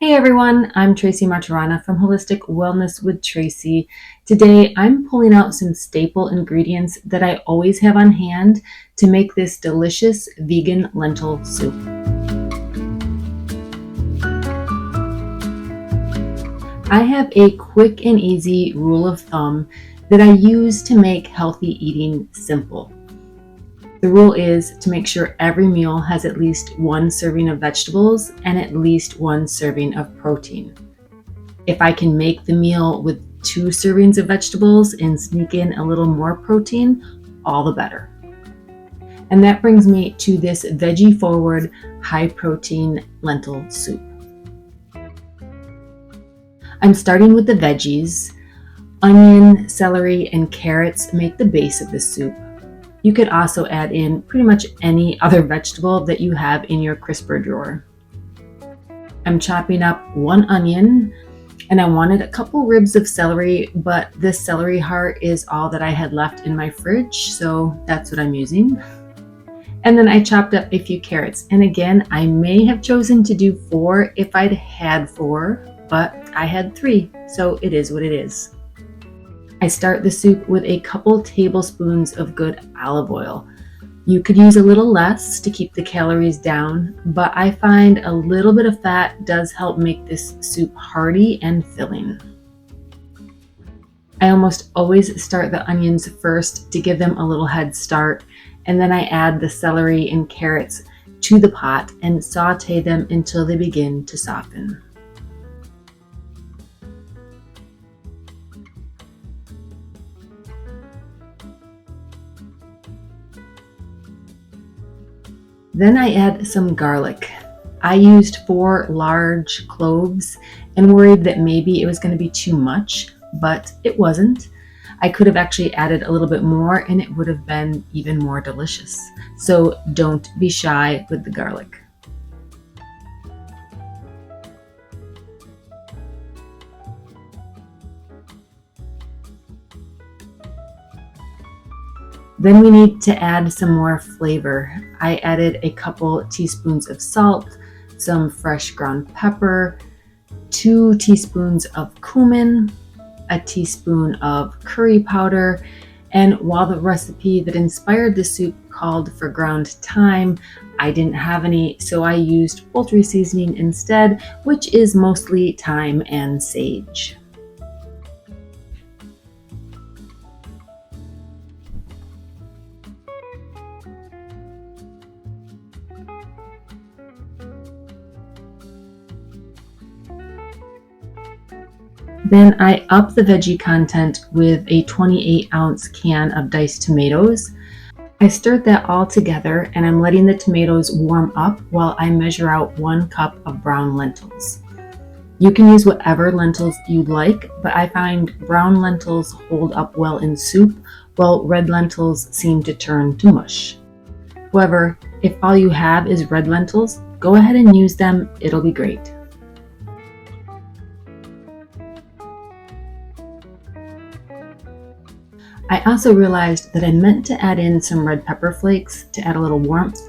Hey everyone, I'm Tracy Martirana from Holistic Wellness with Tracy. Today I'm pulling out some staple ingredients that I always have on hand to make this delicious vegan lentil soup. I have a quick and easy rule of thumb that I use to make healthy eating simple. The rule is to make sure every meal has at least one serving of vegetables and at least one serving of protein. If I can make the meal with 2 servings of vegetables and sneak in a little more protein, all the better. And that brings me to this veggie forward, high protein lentil soup. I'm starting with the veggies. Onion, celery, and carrots make the base of the soup. You could also add in pretty much any other vegetable that you have in your crisper drawer. I'm chopping up 1 onion, and I wanted a couple ribs of celery, but this celery heart is all that I had left in my fridge, so that's what I'm using. And then I chopped up a few carrots, and again, I may have chosen to do 4 if I'd had 4, but I had 3, so it is what it is. I start the soup with a couple tablespoons of good olive oil. You could use a little less to keep the calories down, but I find a little bit of fat does help make this soup hearty and filling. I almost always start the onions first to give them a little head start, and then I add the celery and carrots to the pot and saute them until they begin to soften. Then I add some garlic. I used 4 large cloves and worried that maybe it was going to be too much, but it wasn't. I could have actually added a little bit more and it would have been even more delicious. So don't be shy with the garlic. Then we need to add some more flavor. I added a couple teaspoons of salt, some fresh ground pepper, 2 teaspoons of cumin, a teaspoon of curry powder, and while the recipe that inspired the soup called for ground thyme, I didn't have any, so I used poultry seasoning instead, which is mostly thyme and sage. Then I up the veggie content with a 28-ounce can of diced tomatoes. I stirred that all together and I'm letting the tomatoes warm up while I measure out 1 cup of brown lentils. You can use whatever lentils you like, but I find brown lentils hold up well in soup, while red lentils seem to turn to mush. However, if all you have is red lentils, go ahead and use them, it'll be great. I also realized that I meant to add in some red pepper flakes to add a little warmth.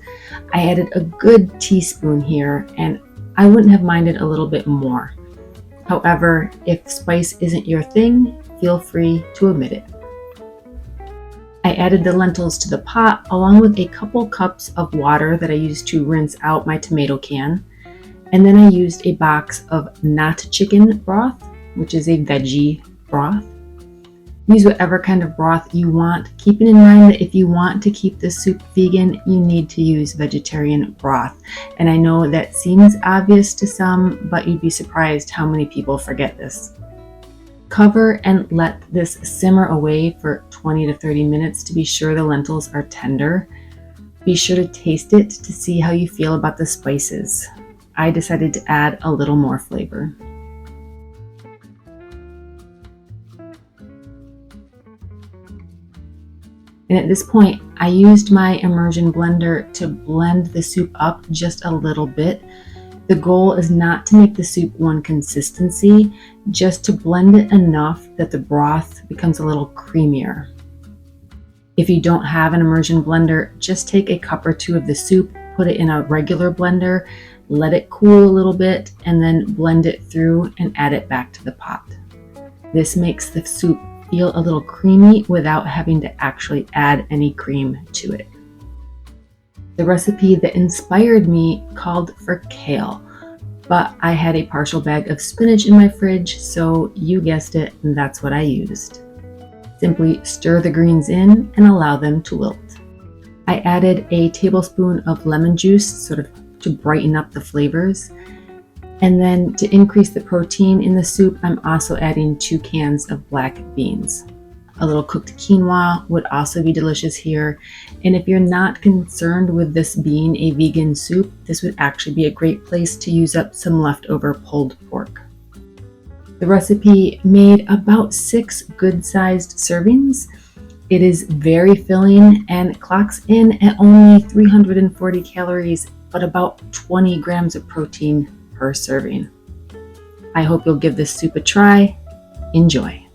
I added a good teaspoon here, and I wouldn't have minded a little bit more. However, if spice isn't your thing, feel free to omit it. I added the lentils to the pot along with a couple cups of water that I used to rinse out my tomato can. And then I used a box of not chicken broth, which is a veggie broth. Use whatever kind of broth you want, keeping in mind that if you want to keep the soup vegan, you need to use vegetarian broth. And I know that seems obvious to some, but you'd be surprised how many people forget this. Cover and let this simmer away for 20 to 30 minutes to be sure the lentils are tender. Be sure to taste it to see how you feel about the spices. I decided to add a little more flavor. And at this point, I used my immersion blender to blend the soup up just a little bit. The goal is not to make the soup one consistency, just to blend it enough that the broth becomes a little creamier. If you don't have an immersion blender, just take a cup or 2 of the soup, put it in a regular blender, let it cool a little bit, and then blend it through and add it back to the pot. This makes the soup feel a little creamy without having to actually add any cream to it. The recipe that inspired me called for kale, but I had a partial bag of spinach in my fridge, so you guessed it, that's what I used. Simply stir the greens in and allow them to wilt. I added a tablespoon of lemon juice, sort of to brighten up the flavors. And then to increase the protein in the soup, I'm also adding 2 cans of black beans. A little cooked quinoa would also be delicious here. And if you're not concerned with this being a vegan soup, this would actually be a great place to use up some leftover pulled pork. The recipe made about 6 good-sized servings. It is very filling and clocks in at only 340 calories, but about 20 grams of protein per serving. I hope you'll give this soup a try. Enjoy.